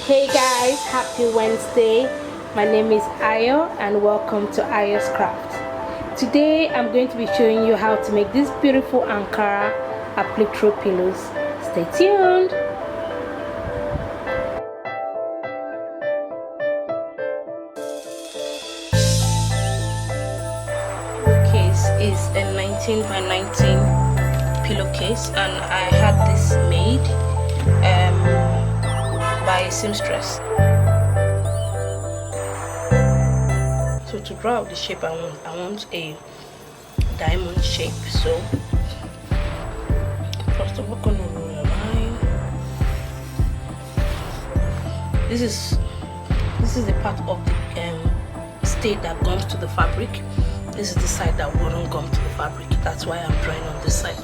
Hey guys, happy Wednesday. My name is Ayo and welcome to Ayo's Craft. Today I'm going to be showing you how to make these beautiful Ankara Applique throw pillows. Stay tuned. Case is a 19 by 19 pillowcase, and I had this made by a seamstress. So to draw out the shape I want a diamond shape. So first of all, I'm gonna roll a line. This is the part of the stay that gums to the fabric. This is the side that wouldn't gum to the fabric. That's why I'm drawing on this side.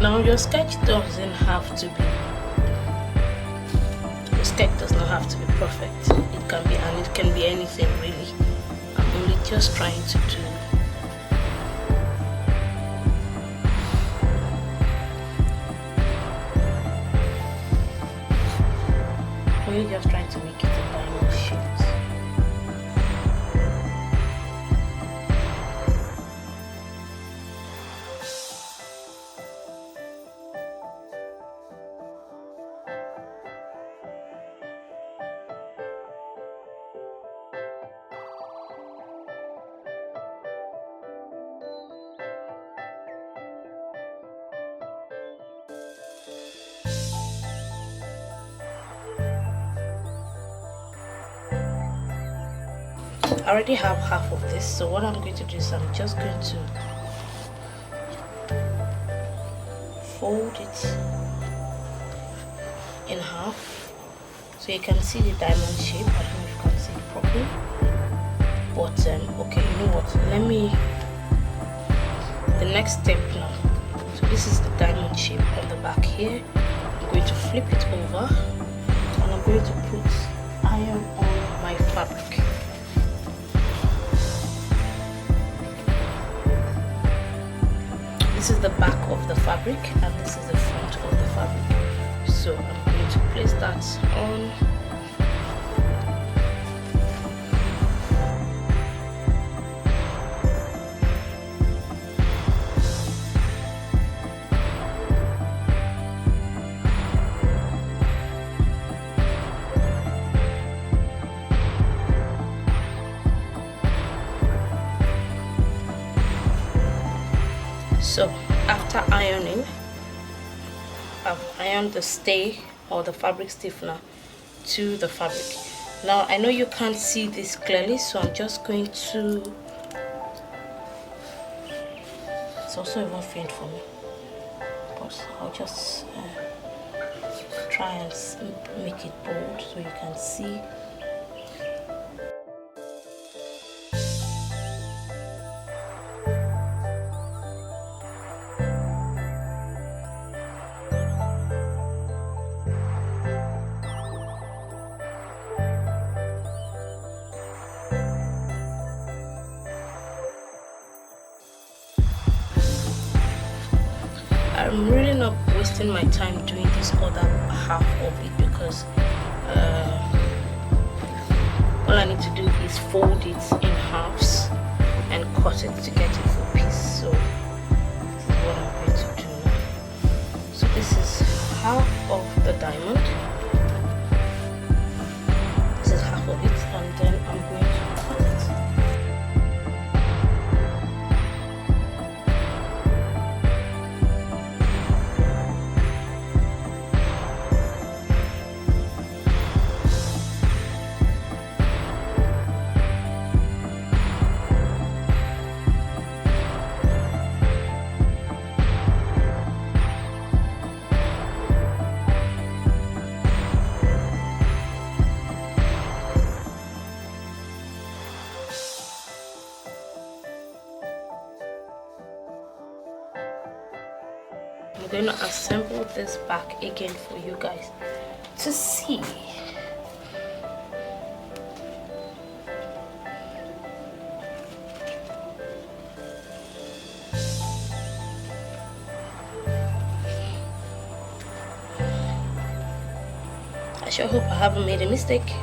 Now your sketch doesn't have to be. Your sketch does not have to be perfect. It can be, and it can be anything really. I'm only just trying to do. We're just trying to make it a diamond shape. I already have half of this, so what I'm going to do is I'm just going to fold it in half so you can see the diamond shape. I don't know if you can see it properly, but okay, you know what, the next step now. So this is the diamond shape on the back here. I'm going to flip it over and I'm going to put iron on my fabric. This is the back of the fabric and this is the front of the fabric. So I'm going to place that on. So after ironing, I've ironed the stay or the fabric stiffener to the fabric. Now I know you can't see this clearly, so I'm just going to, it's also even faint for me, but I'll just try and make it bold so you can see. I'm really not wasting my time doing this other half of it because all I need to do is fold it in halves and cut it to get a full piece. So this is what I'm going to do now. So this is half of the diamond. This is half of it, and then I'm going to cut it. I'm going to assemble this back again for you guys to see. I sure hope I haven't made a mistake.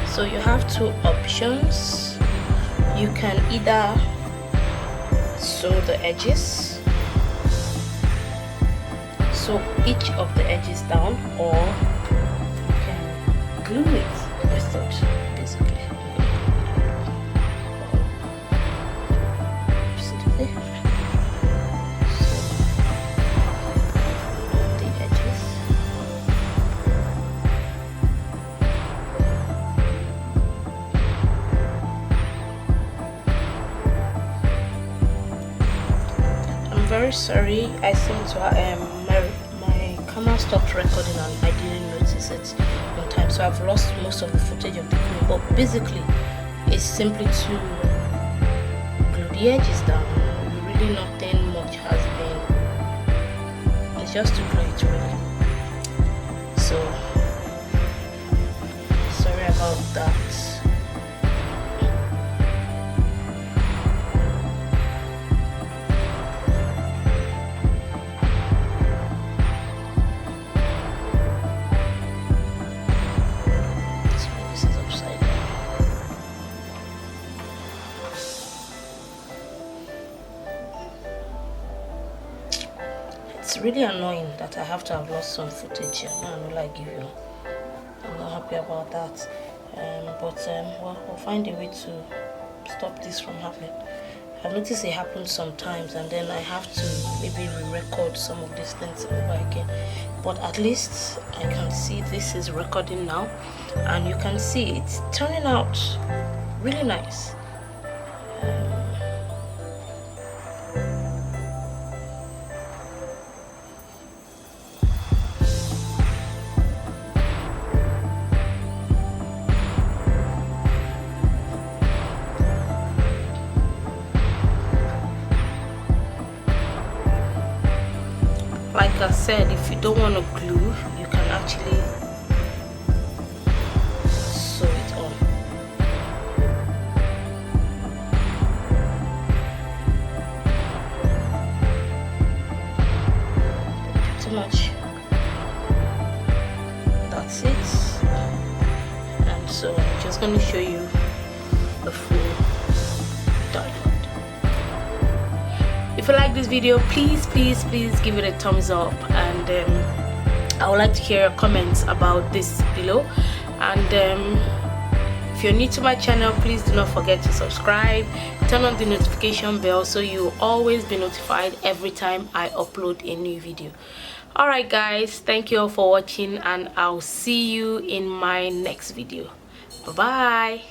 So you have two options. You can either sew the edges, sew each of the edges down, or you can glue it. I thought basically. Very sorry, I seem to my camera stopped recording and I didn't notice it on time, so I've lost most of the footage of the glue. But basically it's simply to glue the edges down. Really nothing much has been, it's just to glue it really. So sorry about that. It's really annoying that I have to have lost some footage here. I know, like you. I'm not happy about that. Well, we'll find a way to stop this from happening. I've noticed it happens sometimes, and then I have to maybe re-record some of these things over again. But at least I can see this is recording now, and you can see it's turning out really nice. Like I said, if you don't want to glue, you can actually sew it on. Pretty much that's it. And so I'm just going to show you the full diamond. If you like this video, please give it a thumbs up, and I would like to hear your comments about this below. And if you're new to my channel, please do not forget to subscribe, turn on the notification bell so you'll always be notified every time I upload a new video. Alright guys, thank you all for watching, and I'll see you in my next video. Bye bye.